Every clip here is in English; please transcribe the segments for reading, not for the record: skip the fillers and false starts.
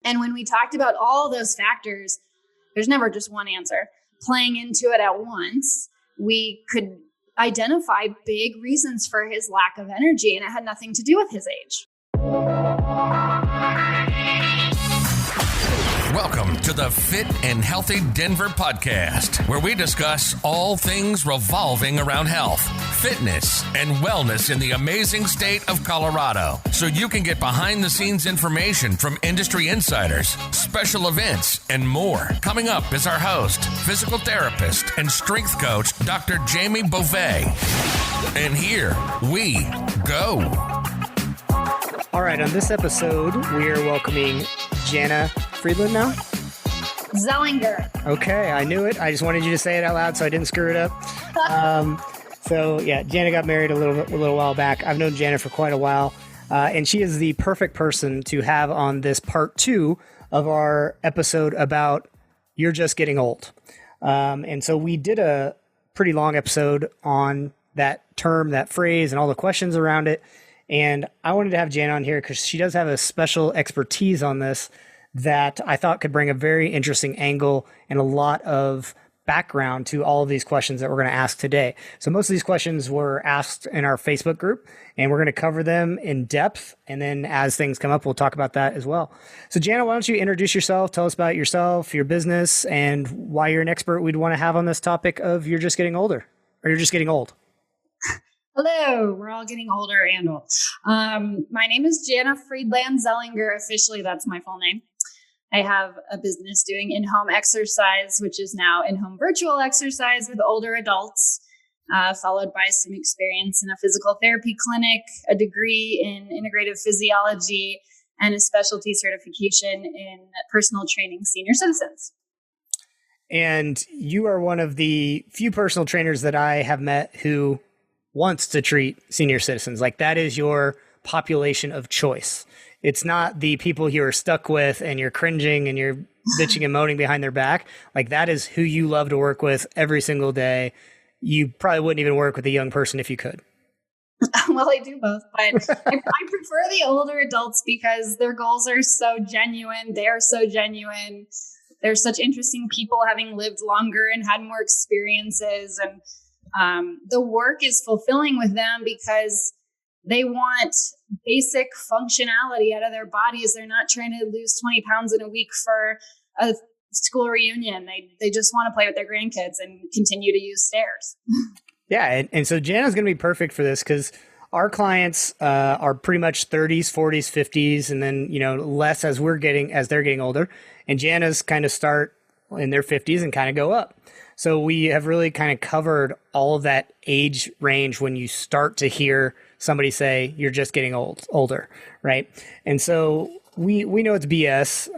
And when we talked about all those factors, there's never just one answer. Playing into it at once, we could identify big reasons for his lack of energy, and it had nothing to do with his age. Welcome to the Fit and Healthy Denver podcast, where we discuss all things revolving around health, fitness, and wellness in the amazing state of Colorado, so you can get behind-the-scenes information from industry insiders, special events, and more. Coming up is our host, physical therapist and strength coach, Dr. Jamie Beauvais. And here we go. All right, on this episode, we are welcoming Janna Friedland now? Zellinger. Okay, I knew it. I just wanted you to say it out loud so I didn't screw it up. Janna got married a little while back. I've known Janna for quite a while, and she is the perfect person to have on this part 2 of our episode about You're Just Getting Old. And so we did a pretty long episode on that term, that phrase, and all the questions around it. And I wanted to have Janna on here because she does have a special expertise on this that I thought could bring a very interesting angle and a lot of background to all of these questions that we're going to ask today. So most of these questions were asked in our Facebook group, and we're going to cover them in depth. And then as things come up, we'll talk about that as well. So Janna, why don't you introduce yourself, tell us about yourself, your business, and why you're an expert we'd want to have on this topic of You're Just Getting Older, or You're Just Getting Old. Hello, we're all getting older and old. My name is Janna Friedland Zellinger. Officially, that's my full name. I have a business doing in-home exercise, which is now in-home virtual exercise with older adults, followed by some experience in a physical therapy clinic, a degree in integrative physiology, and a specialty certification in personal training senior citizens. And you are one of the few personal trainers that I have met who wants to treat senior citizens. Like, that is your population of choice. It's not the people you are stuck with and you're cringing and you're bitching and moaning behind their back. Like, that is who you love to work with every single day. You probably wouldn't even work with a young person if you could. Well, I do both, but I prefer the older adults because their goals are so genuine. They are so genuine. They're such interesting people, having lived longer and had more experiences. And the work is fulfilling with them because they want basic functionality out of their bodies. They're not trying to lose 20 pounds in a week for a school reunion. They just want to play with their grandkids and continue to use stairs. Yeah. And so Janna's going to be perfect for this because our clients are pretty much 30s, 40s, 50s, and then, less as they're getting older. And Janna's kind of start in their 50s and kind of go up. So we have really kind of covered all of that age range when you start to hear somebody say, you're just getting older, right? And so we know it's BS.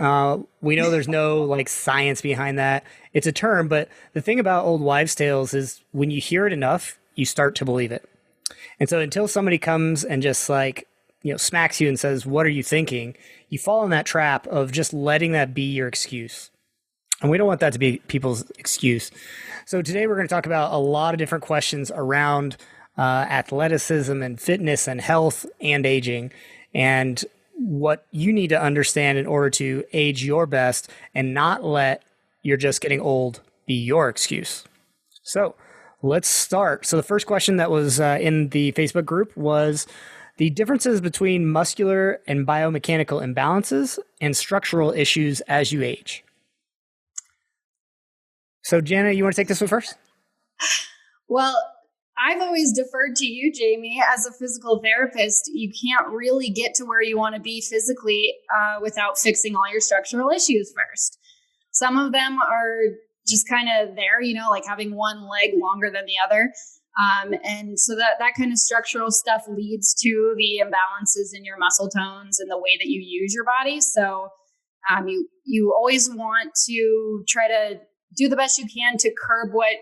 We know there's no science behind that. It's a term, but the thing about old wives' tales is when you hear it enough, you start to believe it. And so until somebody comes and just smacks you and says, what are you thinking? You fall in that trap of just letting that be your excuse. And we don't want that to be people's excuse. So today we're going to talk about a lot of different questions around athleticism and fitness and health and aging, and what you need to understand in order to age your best and not let You're Just Getting Old be your excuse. So let's start. So the first question that was in the Facebook group was the differences between muscular and biomechanical imbalances and structural issues as you age. So, Janna, you want to take this one first? Well, I've always deferred to you, Jamie. As a physical therapist, you can't really get to where you want to be physically without fixing all your structural issues first. Some of them are just kind of there, like having one leg longer than the other. And so that kind of structural stuff leads to the imbalances in your muscle tones and the way that you use your body. So you always want to try to do the best you can to curb what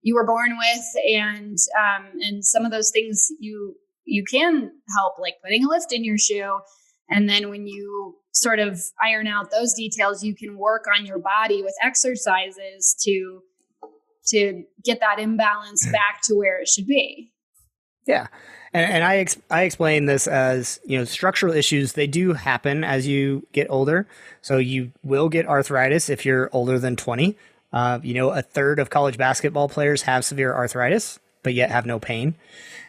you were born with, and some of those things you can help, like putting a lift in your shoe. And then when you sort of iron out those details, you can work on your body with exercises to get that imbalance back to where it should be. Yeah. And I explain this as, structural issues, they do happen as you get older. So you will get arthritis if you're older than 20. A third of college basketball players have severe arthritis, but yet have no pain.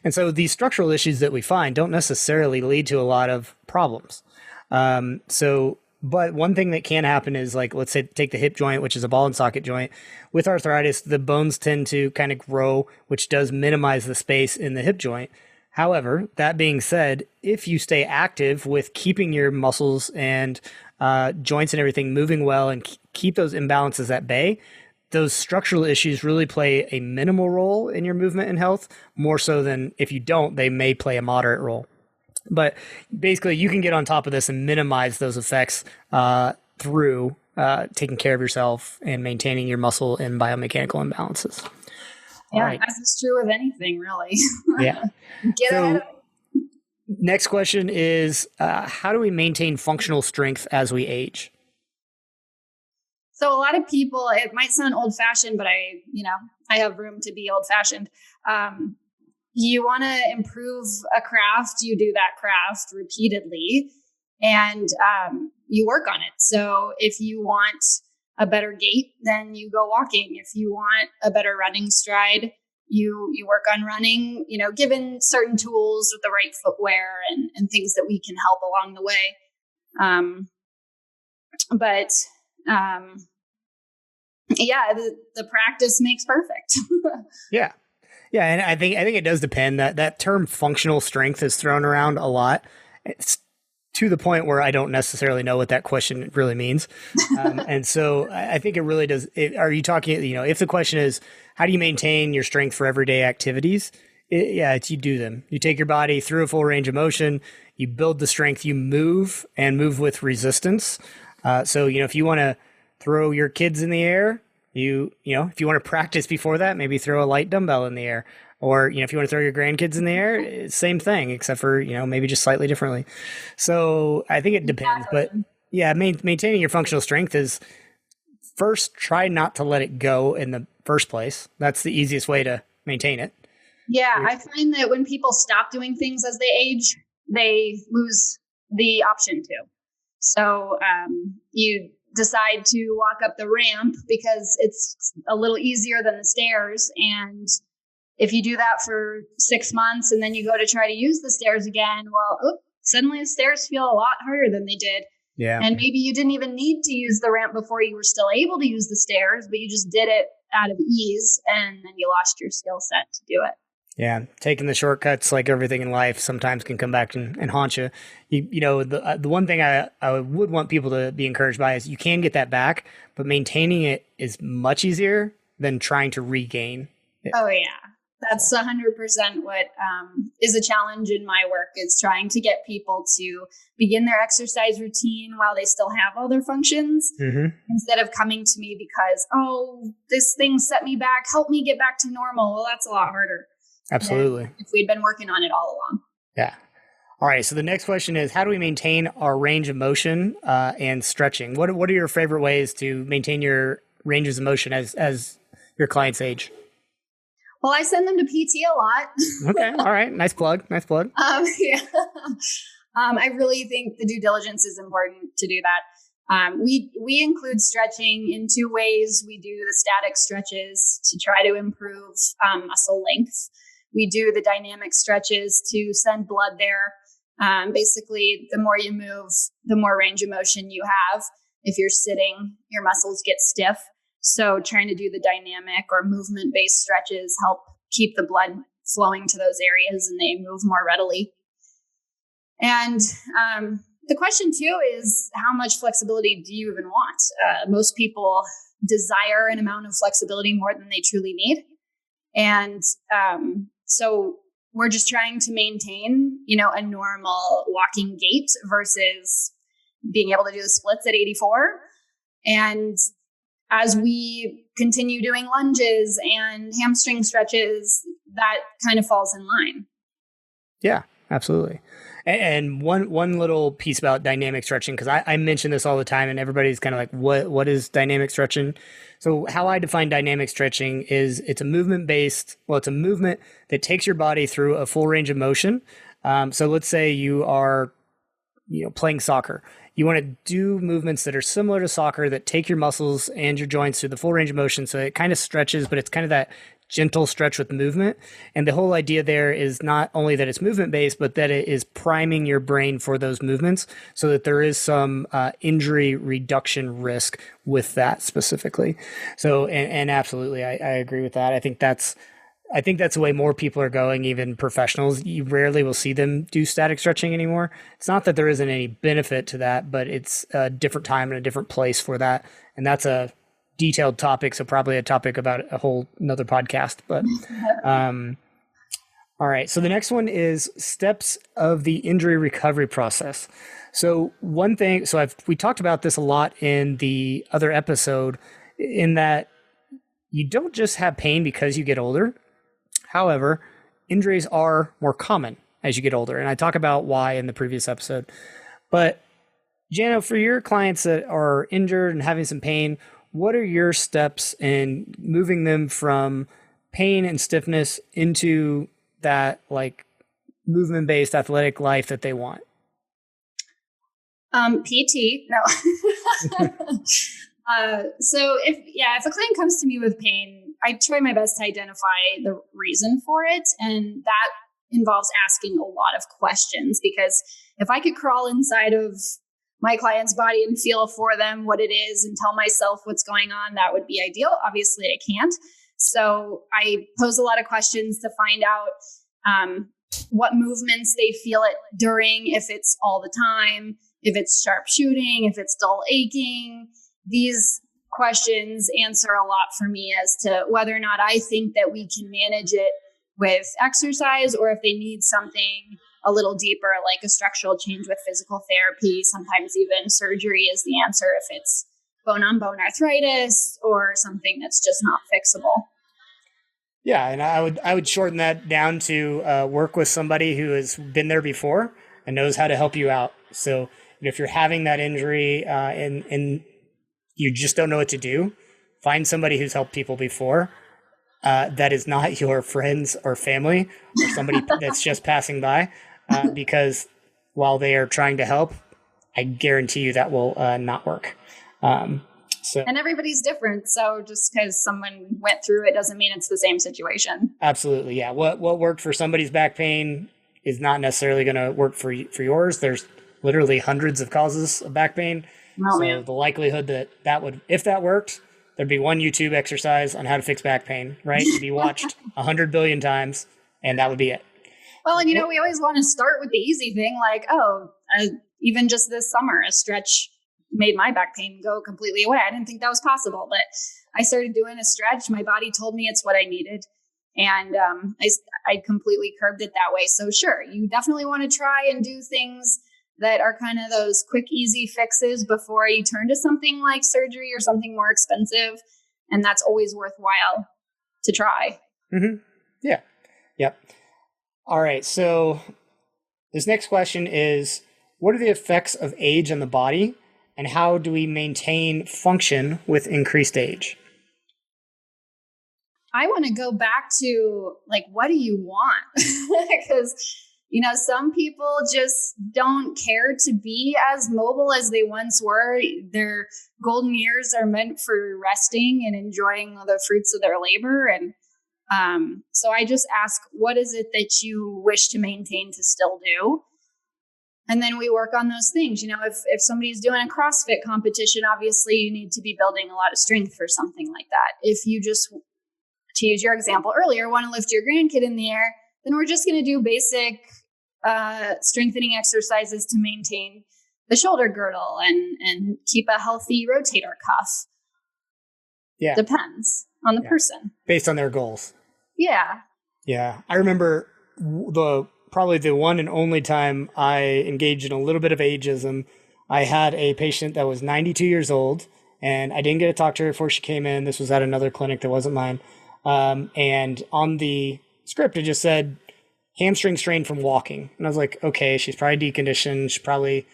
And so these structural issues that we find don't necessarily lead to a lot of problems. But one thing that can happen is, like, let's say take the hip joint, which is a ball and socket joint. With arthritis, the bones tend to kind of grow, which does minimize the space in the hip joint. However, that being said, if you stay active with keeping your muscles and joints and everything moving well and keep those imbalances at bay, those structural issues really play a minimal role in your movement and health, more so than if you don't, they may play a moderate role. But basically, you can get on top of this and minimize those effects through taking care of yourself and maintaining your muscle and biomechanical imbalances. Yeah, right. As is true with anything, really. Yeah. Get ahead of it. Next question is, how do we maintain functional strength as we age? So a lot of people, it might sound old-fashioned, but I have room to be old-fashioned. You want to improve a craft, you do that craft repeatedly, and you work on it. So if you want a better gait, then you go walking. If you want a better running stride, you work on running, given certain tools with the right footwear and things that we can help along the way. The practice makes perfect. Yeah. Yeah, and I think it does depend. That term functional strength is thrown around a lot. It's to the point where I don't necessarily know what that question really means. And so I think it really does. Are you talking, if the question is, how do you maintain your strength for everyday activities? It's you do them. You take your body through a full range of motion, you build the strength, you move and move with resistance. So, if you want to throw your kids in the air, if you want to practice before that, maybe throw a light dumbbell in the air. Or, if you want to throw your grandkids in the air, same thing, except for, maybe just slightly differently. So I think it depends. But yeah, maintaining your functional strength is, first, try not to let it go in the first place. That's the easiest way to maintain it. Yeah, I find that when people stop doing things as they age, they lose the option to. So you decide to walk up the ramp because it's a little easier than the stairs. And if you do that for 6 months and then you go to try to use the stairs again, suddenly the stairs feel a lot harder than they did. Yeah. And maybe you didn't even need to use the ramp before you were still able to use the stairs, but you just did it out of ease and then you lost your skill set to do it. Yeah, taking the shortcuts, like everything in life, sometimes can come back and haunt you. The one thing I would want people to be encouraged by is you can get that back, but maintaining it is much easier than trying to regain it. Oh, yeah. That's 100% what is a challenge in my work, is trying to get people to begin their exercise routine while they still have all their functions, instead of coming to me because, this thing set me back, help me get back to normal. Well, that's a lot harder. Absolutely. If we'd been working on it all along. Yeah. All right. So the next question is, how do we maintain our range of motion and stretching? What are your favorite ways to maintain your ranges of motion as your clients age? Well, I send them to PT a lot. Okay. All right. Nice plug. Yeah. I really think the due diligence is important to do that. We include stretching in 2 ways. We do the static stretches to try to improve muscle length. We do the dynamic stretches to send blood there. Basically, the more you move, the more range of motion you have. If you're sitting, your muscles get stiff. So trying to do the dynamic or movement-based stretches help keep the blood flowing to those areas and they move more readily. And the question too is, how much flexibility do you even want? Most people desire an amount of flexibility more than they truly need. And so we're just trying to maintain, a normal walking gait versus being able to do the splits at 84. And as we continue doing lunges and hamstring stretches, that kind of falls in line. Yeah, absolutely. And one little piece about dynamic stretching, because I mention this all the time, and everybody's kind of like, what is dynamic stretching? So how I define dynamic stretching is it's a movement that takes your body through a full range of motion. So let's say you are, playing soccer. You want to do movements that are similar to soccer that take your muscles and your joints through the full range of motion. So it kind of stretches, but it's kind of that gentle stretch with movement. And the whole idea there is not only that it's movement based, but that it is priming your brain for those movements so that there is some injury reduction risk with that specifically. So, and absolutely, I agree with that. I think that's the way more people are going, even professionals. You rarely will see them do static stretching anymore. It's not that there isn't any benefit to that, but it's a different time and a different place for that. And that's a detailed topic, so probably a topic about a whole another podcast. But all right. So the next one is steps of the injury recovery process. So one thing, we talked about this a lot in the other episode, in that you don't just have pain because you get older. However, injuries are more common as you get older. And I talk about why in the previous episode. But Janna, for your clients that are injured and having some pain, what are your steps in moving them from pain and stiffness into that like movement-based athletic life that they want? PT, no. So if a client comes to me with pain, I try my best to identify the reason for it. And that involves asking a lot of questions, because if I could crawl inside of my client's body and feel for them what it is and tell myself what's going on, that would be ideal. Obviously, I can't. So I pose a lot of questions to find out what movements they feel it during, if it's all the time, if it's sharp shooting, if it's dull aching. These questions answer a lot for me as to whether or not I think that we can manage it with exercise, or if they need something a little deeper, like a structural change with physical therapy. Sometimes even surgery is the answer if it's bone-on-bone arthritis or something that's just not fixable. Yeah, and I would shorten that down to work with somebody who has been there before and knows how to help you out. So if you're having that injury and you just don't know what to do, find somebody who's helped people before. That is not your friends or family or somebody that's just passing by, because while they are trying to help, I guarantee you that will not work. And everybody's different. So just because someone went through it doesn't mean it's the same situation. Absolutely. Yeah. What worked for somebody's back pain is not necessarily going to work for yours. There's literally hundreds of causes of back pain. Oh, man. The likelihood that would, if that worked, there'd be one YouTube exercise on how to fix back pain, right? It'd be watched 100 billion times, and that would be it. Well, and we always want to start with the easy thing, like, even just this summer, a stretch made my back pain go completely away. I didn't think that was possible, but I started doing a stretch. My body told me it's what I needed, and I completely curbed it that way. So sure, you definitely want to try and do things that are kind of those quick, easy fixes before you turn to something like surgery or something more expensive. And that's always worthwhile to try. Mm-hmm. Yeah. Yep. All right. So this next question is, what are the effects of age on the body, and how do we maintain function with increased age? I want to go back to, like, what do you want? Because some people just don't care to be as mobile as they once were. Their golden years are meant for resting and enjoying the fruits of their labor. And so I just ask, what is it that you wish to maintain to still do? And then we work on those things. If somebody's doing a CrossFit competition, obviously you need to be building a lot of strength for something like that. If you just, to use your example earlier, want to lift your grandkid in the air, then we're just going to do basic strengthening exercises to maintain the shoulder girdle and keep a healthy rotator cuff. Yeah. Depends on the person. Based on their goals. Yeah. Yeah. I remember probably the one and only time I engaged in a little bit of ageism. I had a patient that was 92 years old, and I didn't get to talk to her before she came in. This was at another clinic that wasn't mine. And on the script, it just said, hamstring strain from walking. And I was like, okay, she's probably deconditioned. She's probably,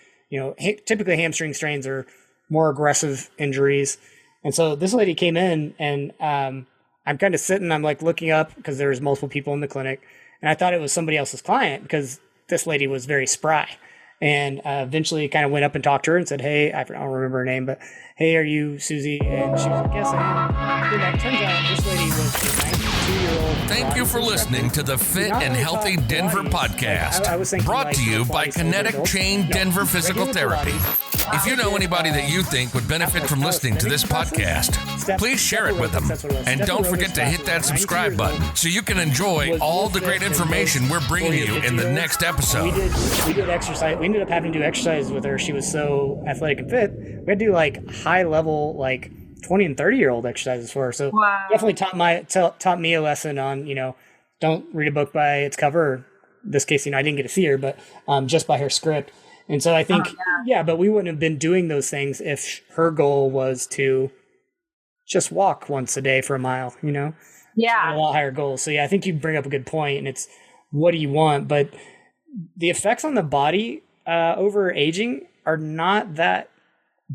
typically hamstring strains are more aggressive injuries. And so this lady came in and I'm kind of sitting, I'm like looking up because there was multiple people in the clinic. And I thought it was somebody else's client because this lady was very spry. And eventually kind of went up and talked to her and said, hey, I don't remember her name, but hey, are you Susie? And she was like, yes, I am. It turns out this lady was a 92-year-old. Thank you for listening to the Fit and Healthy Denver podcast, brought to you by Kinetic Chain Denver Physical Therapy. If you know anybody that you think would benefit from listening to this podcast, please share it with them. And don't forget to hit that subscribe button so you can enjoy all the great information we're bringing you in the next episode. We did exercise. We ended up having to do exercise with her. She was so athletic and fit. We had to do like high level, like 20 and 30-year-old exercises for her. So definitely taught me a lesson on, don't read a book by its cover. In this case, I didn't get to see her, but just by her script. And so I think, but we wouldn't have been doing those things if her goal was to just walk once a day for a mile, Yeah. A lot higher goals. So I think you bring up a good point, and it's what do you want? But the effects on the body over aging are not that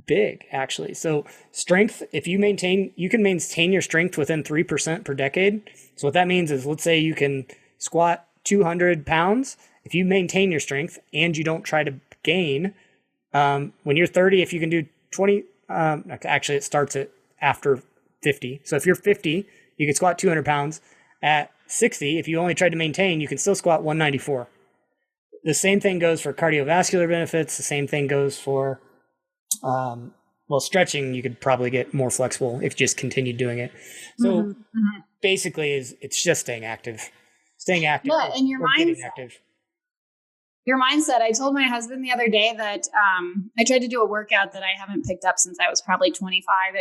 big, actually. So strength, if you can maintain your strength within 3% per decade. So what that means is, let's say you can squat 200 pounds. If you maintain your strength and you don't try to gain, when you're 30, if you can do 20, actually it starts at after 50. So if you're 50, you can squat 200 pounds. At 60, if you only tried to maintain, you can still squat 194. The same thing goes for cardiovascular benefits. The same thing goes for, stretching. You could probably get more flexible if you just continued doing it. So basically it's just staying active. Yeah, and your mindset. Your mindset. I told my husband the other day that I tried to do a workout that I haven't picked up since I was probably 25.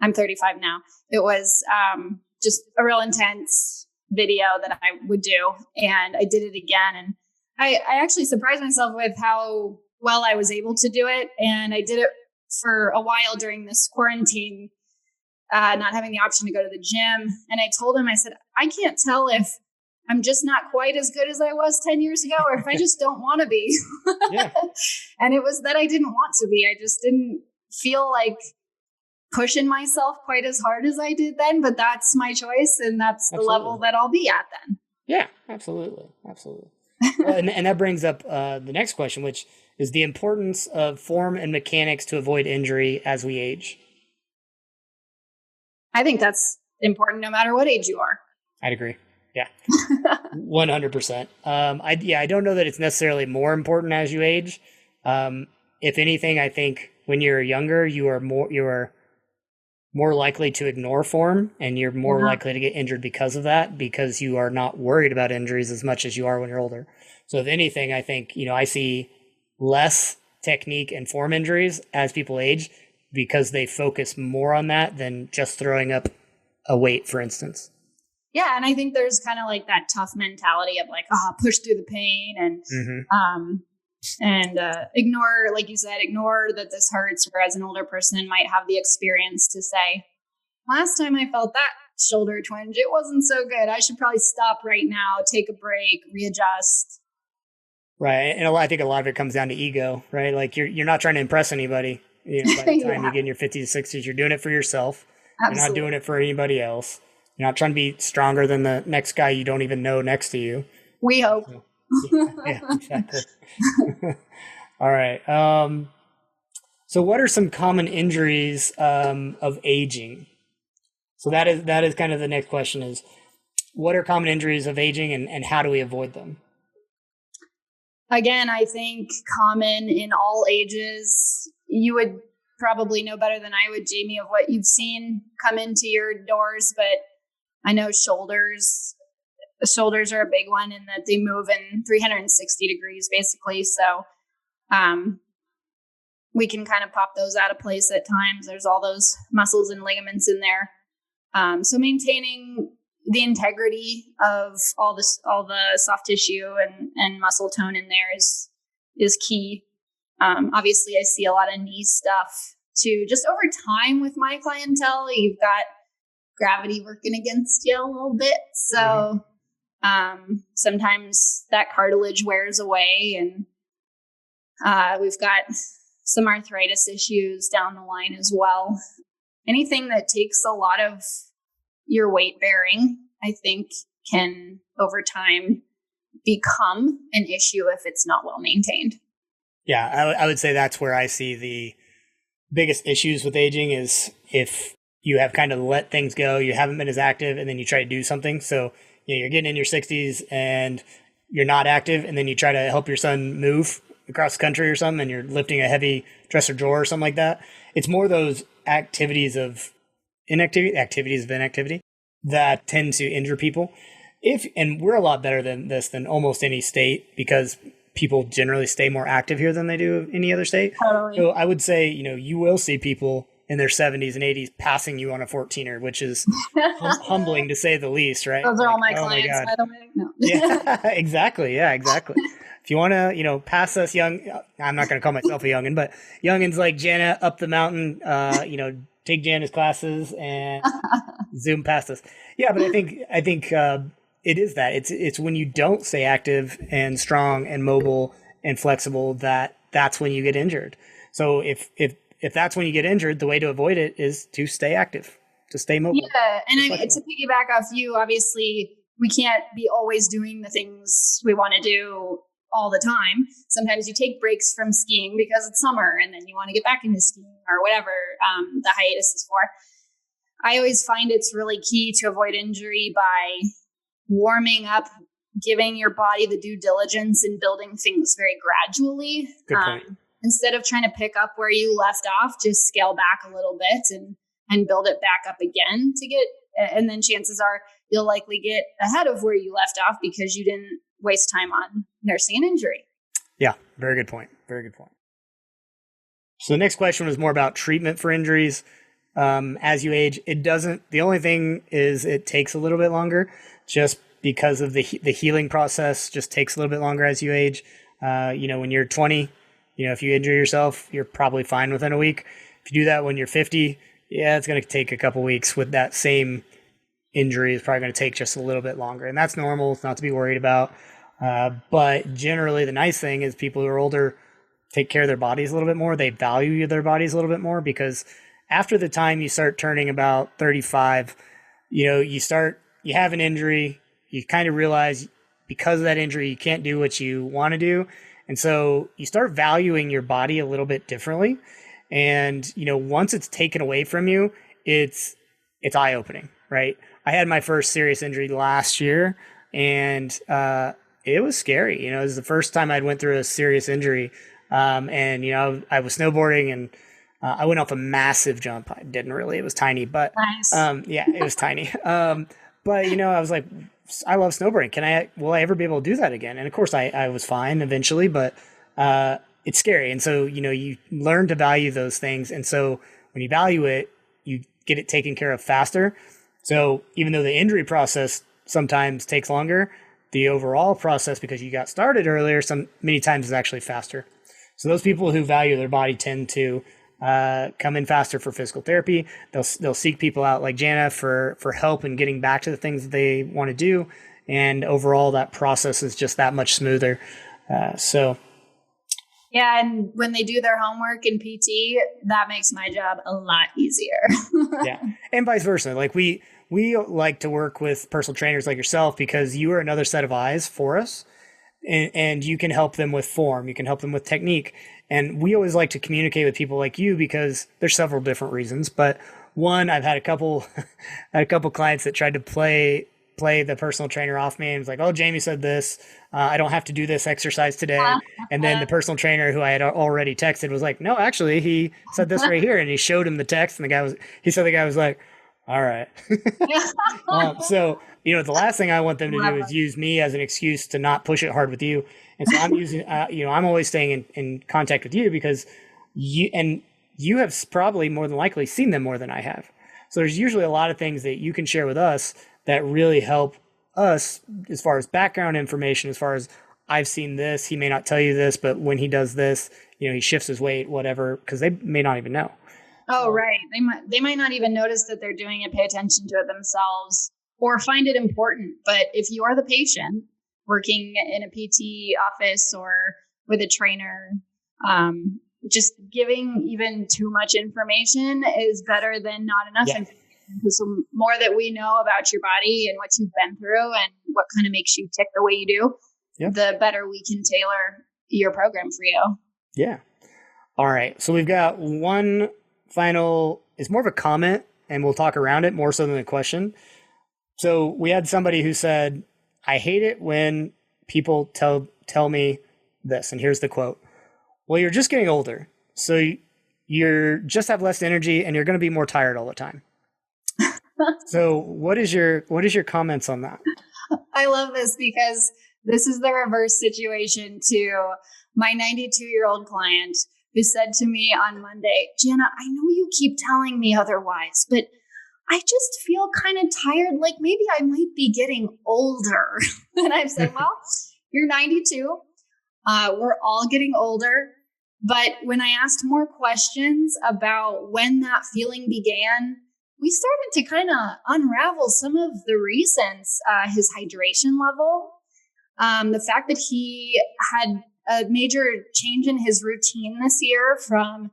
I'm 35 now. It was just a real intense video that I would do. And I did it again. And I actually surprised myself with how well I was able to do it. And I did it for a while during this quarantine, not having the option to go to the gym. And I told him, I said, I can't tell if I'm just not quite as good as I was 10 years ago, or if I just don't want to be. Yeah. And it was that I didn't want to be. I just didn't feel like pushing myself quite as hard as I did then, but that's my choice. And that's the level that I'll be at then. Yeah, absolutely. Absolutely. Well, and that brings up the next question, which is the importance of form and mechanics to avoid injury as we age. I think that's important no matter what age you are. I'd agree. Yeah, 100%. I don't know that it's necessarily more important as you age. If anything, I think when you're younger, you are more likely to ignore form, and you're more likely to get injured because of that, because you are not worried about injuries as much as you are when you're older. So if anything, I think, I see less technique and form injuries as people age because they focus more on that than just throwing up a weight, for instance. Yeah. And I think there's kind of like that tough mentality of like, push through the pain and ignore, like you said, ignore that this hurts, whereas an older person might have the experience to say, last time I felt that shoulder twinge, it wasn't so good. I should probably stop right now, take a break, readjust. Right. And I think a lot of it comes down to ego, right? Like you're not trying to impress anybody. By the time you get in your 50s, 60s, you're doing it for yourself. Absolutely. You're not doing it for anybody else. You're not trying to be stronger than the next guy you don't even know next to you. We hope. Yeah, exactly. All right. So what are some common injuries of aging? So that is kind of the next question is, what are common injuries of aging and how do we avoid them? Again, I think common in all ages. You would probably know better than I would, Jamie, of what you've seen come into your doors, but I know shoulders are a big one in that they move in 360 degrees basically. So we can kind of pop those out of place at times. There's all those muscles and ligaments in there. So maintaining the integrity of all the soft tissue and muscle tone in there is key. Obviously I see a lot of knee stuff too. Just over time with my clientele, you've got gravity working against you a little bit. So Sometimes that cartilage wears away, and we've got some arthritis issues down the line as well. Anything that takes a lot of your weight bearing, I think, can over time become an issue if it's not well maintained. Yeah, I would say that's where I see the biggest issues with aging is if you have kind of let things go, you haven't been as active, and then you try to do something. So you're getting in your 60s and you're not active, and then you try to help your son move across the country or something, and you're lifting a heavy dresser drawer or something like that. It's more those activities of inactivity that tend to injure people. And we're a lot better than this than almost any state because people generally stay more active here than they do in any other state. Totally. So I would say, you will see people in their 70s and 80s passing you on a 14er, which is humbling to say the least, right? Those are all my clients, by the way. No. Yeah, exactly. Yeah, exactly. If you want to, pass us young, I'm not going to call myself a youngin, but youngins like Janna up the mountain, take Janna's classes and zoom past us. Yeah, but I think it is that it's when you don't stay active and strong and mobile and flexible that's when you get injured. So if that's when you get injured, the way to avoid it is to stay active, to stay mobile. Yeah, and to piggyback off you, obviously we can't be always doing the things we want to do all the time. Sometimes you take breaks from skiing because it's summer and then you want to get back into skiing or whatever the hiatus is for. I always find it's really key to avoid injury by warming up, giving your body the due diligence and building things very gradually. Good point. Instead of trying to pick up where you left off, just scale back a little bit and build it back up again and then chances are you'll likely get ahead of where you left off because you didn't waste time on nursing an injury. Yeah, very good point. Very good point. So the next question was more about treatment for injuries. As you age, the only thing is it takes a little bit longer just because of the healing process just takes a little bit longer as you age. When you're 20, if you injure yourself, you're probably fine within a week. If you do that when you're 50, yeah, it's going to take a couple weeks. With that same injury, it's probably going to take just a little bit longer. And that's normal. It's not to be worried about. But generally, the nice thing is people who are older take care of their bodies a little bit more. They value their bodies a little bit more because after the time you start turning about 35, you have an injury, you kind of realize because of that injury, you can't do what you want to do. And so you start valuing your body a little bit differently. And, once it's taken away from you, it's eye-opening, right? I had my first serious injury last year and, it was scary. It was the first time I'd went through a serious injury. I was snowboarding and, I went off a massive jump. I didn't really, it was tiny, but, nice. It was tiny. But, I was like, I love snowboarding. Will I ever be able to do that again? And of course I was fine eventually, but, it's scary. And so, you learn to value those things. And so when you value it, you get it taken care of faster. So even though the injury process sometimes takes longer, the overall process, because you got started earlier, many times is actually faster. So those people who value their body tend to come in faster for physical therapy. They'll seek people out like Janna for help in getting back to the things that they want to do. And overall, that process is just that much smoother. Yeah, and when they do their homework in PT, that makes my job a lot easier. Yeah, and vice versa. Like we like to work with personal trainers like yourself because you are another set of eyes for us, and you can help them with form, you can help them with technique. And we always like to communicate with people like you because there's several different reasons. But one, I've had a couple clients that tried to play the personal trainer off me and was like, "Oh, Jamie said this. I don't have to do this exercise today." And then the personal trainer who I had already texted was like, "No, actually, he said this right here." And he showed him the text, and the guy was like, "All right." So, the last thing I want them to do is use me as an excuse to not push it hard with you. And so I'm using, I'm always staying in contact with you because you have probably more than likely seen them more than I have. So there's usually a lot of things that you can share with us that really help us as far as background information, as far as I've seen this, he may not tell you this, but when he does this, he shifts his weight, whatever, because they may not even know. Oh, right. They might not even notice that they're doing it, pay attention to it themselves. or find it important. But if you are the patient working in a PT office or with a trainer, just giving even too much information is better than not enough information. Because the more that we know about your body and what you've been through and what kind of makes you tick the way you do, the better we can tailor your program for you. Yeah. All right. So we've got one final, it's more of a comment, and we'll talk around it more so than a question. So we had somebody who said, I hate it when people tell me this. And here's the quote. Well, you're just getting older. So you're just have less energy and you're going to be more tired all the time. So what is your comments on that? I love this because this is the reverse situation to my 92-year-old client who said to me on Monday, Janna, I know you keep telling me otherwise, but I just feel kind of tired. Like maybe I might be getting older. And I've said, well, you're 92. We're all getting older. But when I asked more questions about when that feeling began, we started to kind of unravel some of the reasons. His hydration level, the fact that he had a major change in his routine this year from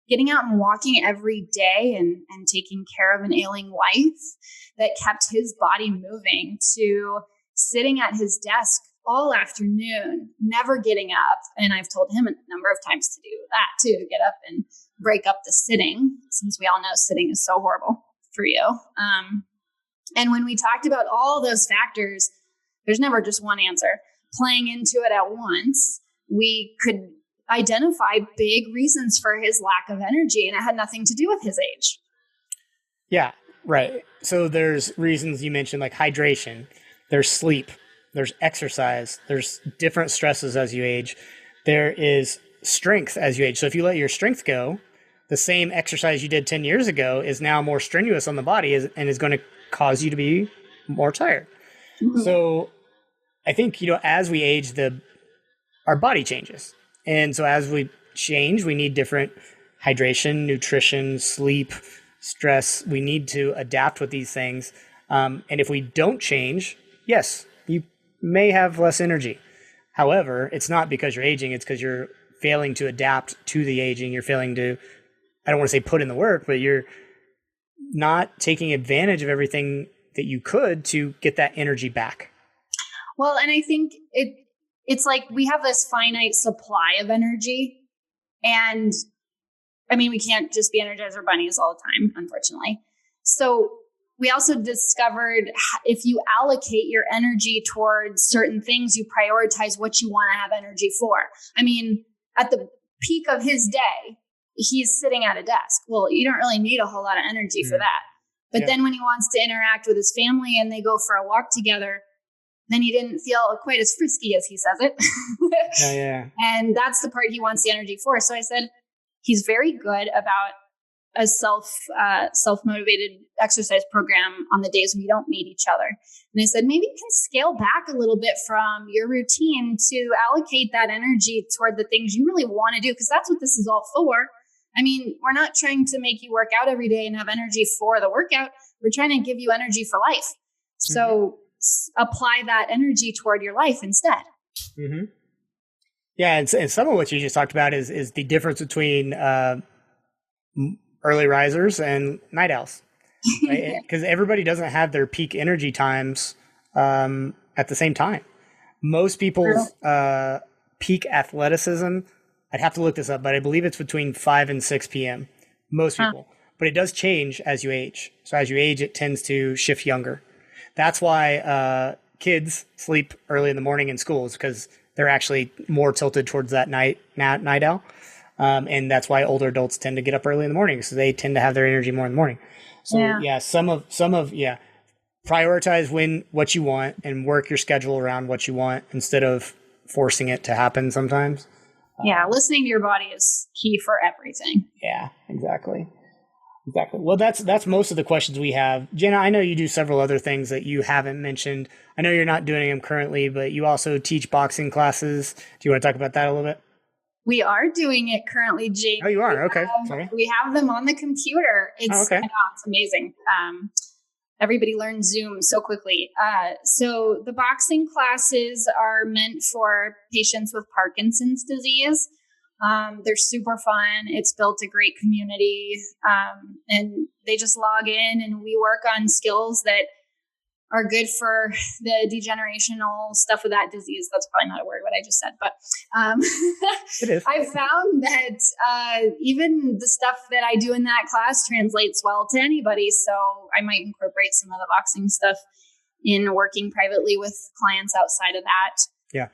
getting out and walking every day and taking care of an ailing wife that kept his body moving, to sitting at his desk all afternoon, never getting up. And I've told him a number of times to do that too, to get up and break up the sitting, since we all know sitting is so horrible for you. And when we talked about all those factors, there's never just one answer. Playing into it at once, we could identify big reasons for his lack of energy, and it had nothing to do with his age. Yeah, right. So there's reasons you mentioned, like hydration, there's sleep, there's exercise, there's different stresses as you age. There is strength as you age. So if you let your strength go, the same exercise you did 10 years ago is now more strenuous on the body and is going to cause you to be more tired. Mm-hmm. So I think, as we age, our body changes. And so as we change, we need different hydration, nutrition, sleep, stress. We need to adapt with these things. And if we don't change, yes, you may have less energy. However, it's not because you're aging. It's because you're failing to adapt to the aging. You're failing to, I don't want to say put in the work, but you're not taking advantage of everything that you could to get that energy back. Well, and I think it's like we have this finite supply of energy. And I mean, we can't just be Energizer bunnies all the time, unfortunately. So we also discovered if you allocate your energy towards certain things, you prioritize what you want to have energy for. I mean, at the peak of his day, he's sitting at a desk. Well, you don't really need a whole lot of energy for that. But then when he wants to interact with his family and they go for a walk together, then he didn't feel quite as frisky as he says it. And that's the part he wants the energy for. So I said, he's very good about a self-motivated exercise program on the days we don't meet each other. And I said, maybe you can scale back a little bit from your routine to allocate that energy toward the things you really want to do, because that's what this is all for. I mean, we're not trying to make you work out every day and have energy for the workout. We're trying to give you energy for life. So apply that energy toward your life instead. Mm-hmm. Yeah. And some of what you just talked about is the difference between early risers and night owls, right? Because everybody doesn't have their peak energy times at the same time. Most people's peak athleticism, I'd have to look this up, but I believe it's between 5 and 6 p.m. Most people. But it does change as you age. So as you age, it tends to shift younger. That's why kids sleep early in the morning in schools, because they're actually more tilted towards that night owl. And that's why older adults tend to get up early in the morning, so they tend to have their energy more in the morning. So some of prioritize what you want and work your schedule around what you want instead of forcing it to happen sometimes. Listening to your body is key for everything. Yeah, exactly. Well, that's most of the questions we have. Janna, I know you do several other things that you haven't mentioned. I know you're not doing them currently, but you also teach boxing classes. Do you want to talk about that a little bit? We are doing it currently, Jake. Oh, you are? Okay. Sorry. We have them on the computer. It's amazing. everybody learns Zoom so quickly. So the boxing classes are meant for patients with Parkinson's disease. They're super fun. It's built a great community. And they just log in and we work on skills that are good for the degenerational stuff of that disease. That's probably not a word, what I just said, but It is. I've found that even the stuff that I do in that class translates well to anybody. So I might incorporate some of the boxing stuff in working privately with clients outside of that. Yeah.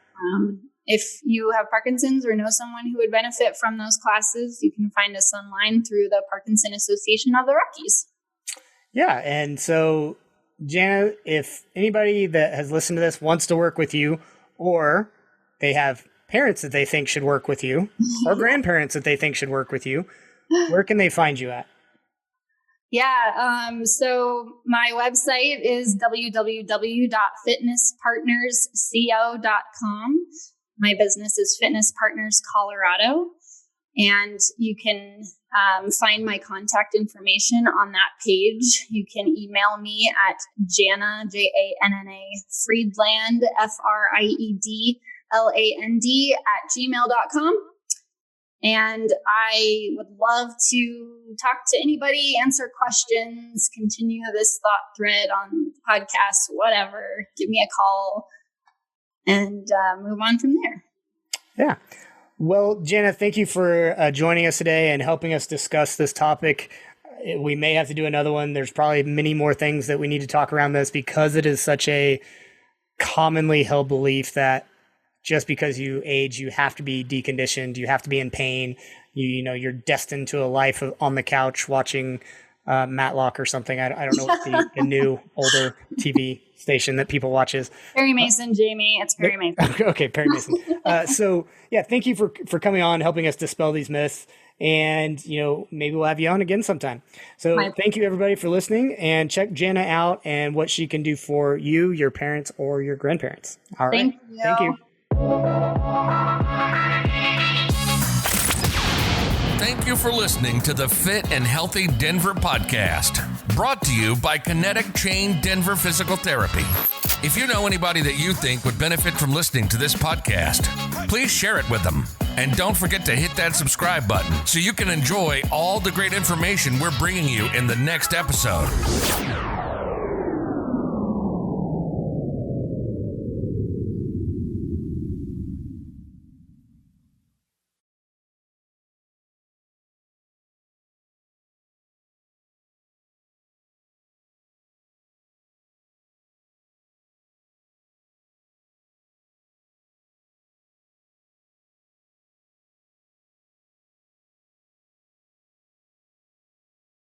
If you have Parkinson's or know someone who would benefit from those classes, you can find us online through the Parkinson Association of the Rockies. Yeah. And so, Janna, if anybody that has listened to this wants to work with you, or they have parents that they think should work with you, or grandparents that they think should work with you, where can they find you at? Yeah. So my website is www.fitnesspartnersco.com. My business is Fitness Partners Colorado. And you can find my contact information on that page. You can email me at Janna, Janna Friedland, Friedland @gmail.com. And I would love to talk to anybody, answer questions, continue this thought thread on the podcast, whatever. Give me a call and move on from there. Yeah. Well, Janna, thank you for joining us today and helping us discuss this topic. We may have to do another one. There's probably many more things that we need to talk around this because it is such a commonly held belief that just because you age, you have to be deconditioned, you have to be in pain, you're destined to a life on the couch watching Matlock or something. I don't know what the new older TV station that people watches. Perry Mason, Jamie. It's Perry Mason. Okay, Perry Mason. So yeah, thank you for coming on, helping us dispel these myths, and maybe we'll have you on again sometime. So thank you everybody for listening, and check Janna out and what she can do for you, your parents, or your grandparents. All right. Thank you. Thank you for listening to the Fit and Healthy Denver podcast, brought to you by Kinetic Chain Denver Physical Therapy. If you know anybody that you think would benefit from listening to this podcast, please share it with them. And don't forget to hit that subscribe button so you can enjoy all the great information we're bringing you in the next episode.